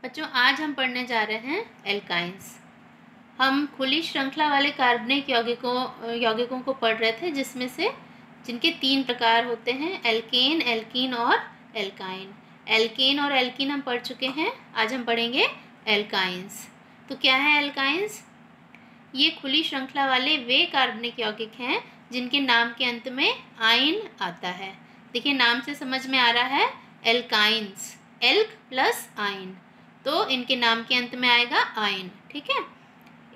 बच्चों, आज हम पढ़ने जा रहे हैं एल्काइंस। हम खुली श्रृंखला वाले कार्बनिक यौगिकों को पढ़ रहे थे, जिनके 3 प्रकार होते हैं, एल्केन, एल्कीन और एल्काइन। एल्केन और एल्कीन हम पढ़ चुके हैं, आज हम पढ़ेंगे एल्काइंस। तो क्या है एल्काइंस? ये खुली श्रृंखला वाले वे कार्बनिक यौगिक हैं जिनके नाम के अंत में आइन आता है। देखिए, नाम से समझ में आ रहा है एल्काइंस, एल्क प्लस आइन, तो इनके नाम के अंत में आएगा आइन। ठीक है।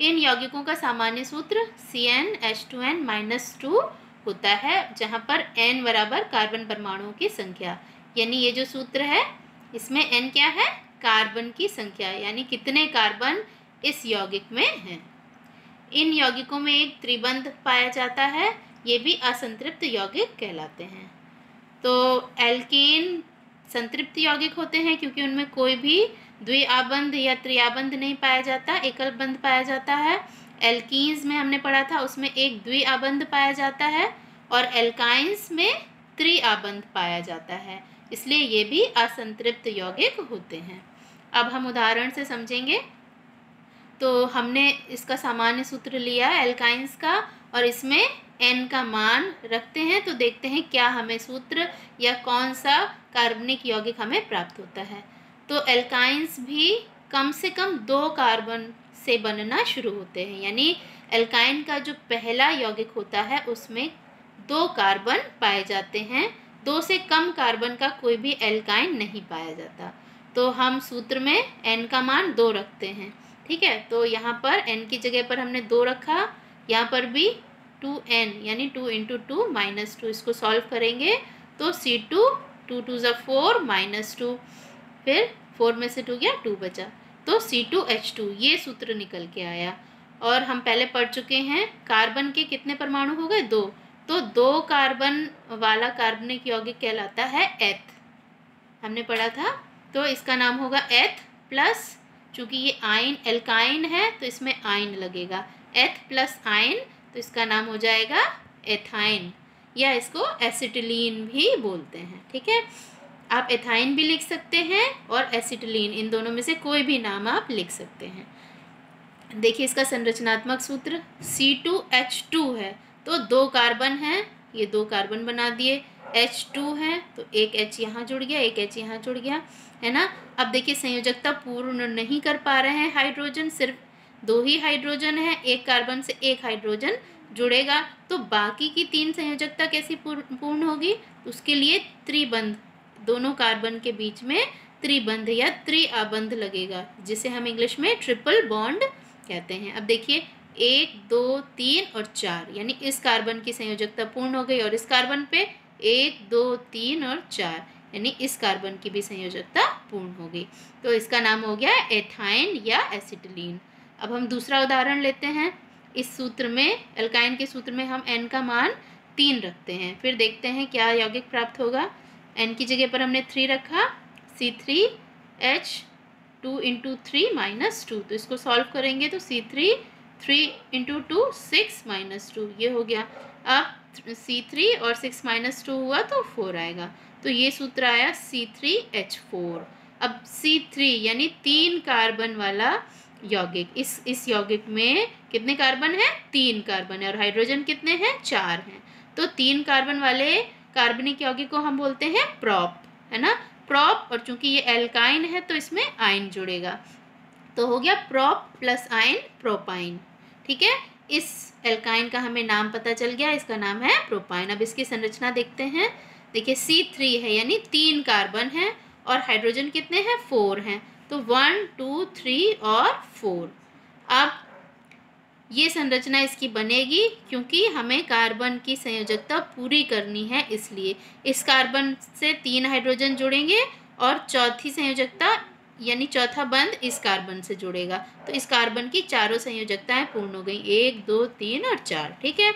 इन यौगिकों का सामान्य सूत्र CnH2n-2 होता है, जहाँ पर n बराबर कार्बन परमाणुओं की संख्या, यानी ये जो सूत्र है इसमें n क्या है? कार्बन की संख्या, यानी कितने कार्बन इस यौगिक में हैं। इन यौगिकों में एक त्रिबंध पाया जाता है, ये भी असंतृप्त यौगिक कहलाते हैं। तो एल्केन संतृप्त यौगिक होते हैं क्योंकि उनमें कोई भी द्विआबंध या त्रिआबंध नहीं पाया जाता, एकल बंध पाया जाता है। एल्कीन्स में हमने पढ़ा था, उसमें एक द्विआबंध पाया जाता है, और एल्काइंस में त्रिआबंध पाया जाता है, इसलिए ये भी असंतृप्त यौगिक होते हैं। अब हम उदाहरण से समझेंगे। तो हमने इसका सामान्य सूत्र लिया एल्काइंस का, और इसमें n का मान रखते हैं, तो देखते हैं क्या हमें सूत्र या कौन सा कार्बनिक यौगिक हमें प्राप्त होता है। तो एल्काइंस भी कम से कम 2 कार्बन से बनना शुरू होते हैं, यानी एल्काइन का जो पहला यौगिक होता है उसमें 2 कार्बन पाए जाते हैं। 2 से कम कार्बन का कोई भी एल्काइन नहीं पाया जाता। तो हम सूत्र में n का मान 2 रखते हैं। ठीक है, तो यहाँ पर n की जगह पर हमने 2 रखा, यहाँ पर भी 2n यानी 2 × 2 -2, इसको सॉल्व करेंगे तो C2 2 2 4 -2, फिर 4 में से 2 गया, 2 बचा, तो C2H2 ये सूत्र निकल के आया। और हम पहले पढ़ चुके हैं कार्बन के कितने परमाणु हो गए? 2, तो 2 कार्बन वाला कार्बनिक यौगिक कहलाता है एथ, हमने पढ़ा था। तो इसका नाम होगा एथ प्लस, चूँकि ये आइन एल्काइन है तो इसमें आइन लगेगा, एथ प्लस आइन, तो इसका नाम हो जाएगा एथाइन, या इसको एसिटिलीन भी बोलते हैं। ठीक है, आप एथाइन भी लिख सकते हैं और एसिटिलीन, इन दोनों में से कोई भी नाम आप लिख सकते हैं। देखिए, इसका संरचनात्मक सूत्र C2H2 है, तो 2 कार्बन हैं, ये 2 कार्बन बना दिए, H2 है तो एक H यहाँ जुड़ गया, एक H यहाँ जुड़ गया, है ना। अब देखिए, संयोजकता पूर्ण नहीं कर पा रहे हैं हाइड्रोजन, सिर्फ 2 ही हाइड्रोजन है, एक कार्बन से एक हाइड्रोजन जुड़ेगा, तो बाकी की 3 संयोजकता कैसी पूर्ण होगी? उसके लिए त्रिबंध, दोनों कार्बन के बीच में त्रिबंध या त्रिआबंध लगेगा, जिसे हम इंग्लिश में ट्रिपल बॉन्ड कहते हैं। अब देखिए, 1 2 3 और 4, यानी इस कार्बन की संयोजकता पूर्ण हो गई, और इस कार्बन पे 1 2 3 और 4, यानी इस कार्बन की भी संयोजकता पूर्ण हो गई, तो इसका नाम हो गया एथाइन या एसिटिलीन। अब हम दूसरा उदाहरण लेते हैं। इस सूत्र में, एल्काइन के सूत्र में, हम n का मान 3 रखते हैं, फिर देखते हैं क्या यौगिक प्राप्त होगा। n की जगह पर हमने 3 रखा, C3H2 × 3 -2, तो इसको सॉल्व करेंगे तो C3 3 × 2 6 -2, ये हो गया। अब C3 और 6 -2 हुआ तो 4 आएगा, तो ये सूत्र आया C3H4। अब C3 यानी 3 कार्बन वाला यौगिक, इस यौगिक में कितने कार्बन हैं? 3 कार्बन है, और हाइड्रोजन कितने हैं? 4 हैं, तो 3 कार्बन वाले कार्बनिक यौगिक को हम बोलते हैं प्रोप, है ना, प्रोप। और चूंकि ये एल्काइन है तो इसमें आइन जुड़ेगा, तो हो गया प्रोप प्लस आइन, प्रोपाइन। ठीक है, इस एल्काइन का हमें नाम पता चल गया, इसका नाम है प्रोपाइन। अब इसकी संरचना देखते हैं। देखिए, C3 है, यानी 3 कार्बन है, और हाइड्रोजन कितने हैं? 4 हैं, तो 1 2 3 और 4। अब ये संरचना इसकी बनेगी क्योंकि हमें कार्बन की संयोजकता पूरी करनी है, इसलिए इस कार्बन से 3 हाइड्रोजन जुड़ेंगे, और चौथी संयोजकता यानी चौथा बंध इस कार्बन से जुड़ेगा, तो इस कार्बन की चारों संयोजकताएं पूर्ण हो गई, 1 2 3 और 4। ठीक है,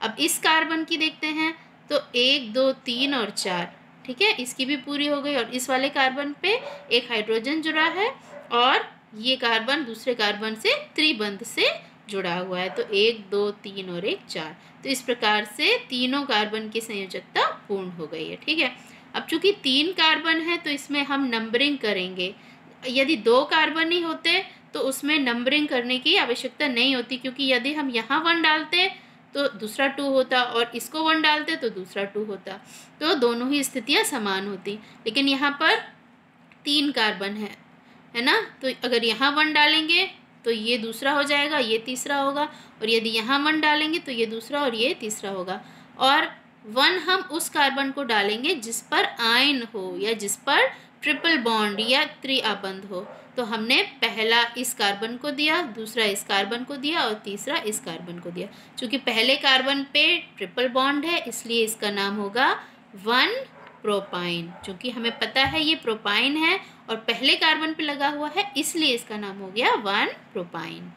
अब इस कार्बन की देखते हैं, तो 1 2 3 और 4, ठीक है, इसकी भी पूरी हो गई, और इस वाले कार्बन पे एक हाइड्रोजन जुड़ा है, और ये कार्बन दूसरे कार्बन से त्रिबंध से जुड़ा हुआ है, तो 1 2 3 और 1 4, तो इस प्रकार से तीनों कार्बन की संयोजकता पूर्ण हो गई है। ठीक है, अब चूंकि 3 कार्बन है तो इसमें हम नंबरिंग करेंगे, यदि 2 कार्बन ही होते तो उसमें नंबरिंग करने की आवश्यकता नहीं होती, क्योंकि यदि हम यहाँ 1 डालते तो दूसरा 2 होता और इसको 1 डालते तो दूसरा 2 होता, तो दोनों ही स्थितियाँ समान होती। लेकिन यहाँ पर 3 कार्बन है ना, तो अगर यहाँ 1 डालेंगे तो ये दूसरा हो जाएगा, ये तीसरा होगा, और यदि यहाँ 1 डालेंगे तो ये दूसरा और ये तीसरा होगा। और 1 हम उस कार्बन को डालेंगे जिस पर आयन हो या जिस पर ट्रिपल बॉन्ड या त्रिआबंध हो। तो हमने पहला इस कार्बन को दिया, दूसरा इस कार्बन को दिया और तीसरा इस कार्बन को दिया। चूँकि पहले कार्बन पे ट्रिपल बॉन्ड है इसलिए इसका नाम होगा 1 प्रोपाइन। चूँकि हमें पता है ये प्रोपाइन है और पहले कार्बन पे लगा हुआ है इसलिए इसका नाम हो गया 1 प्रोपाइन।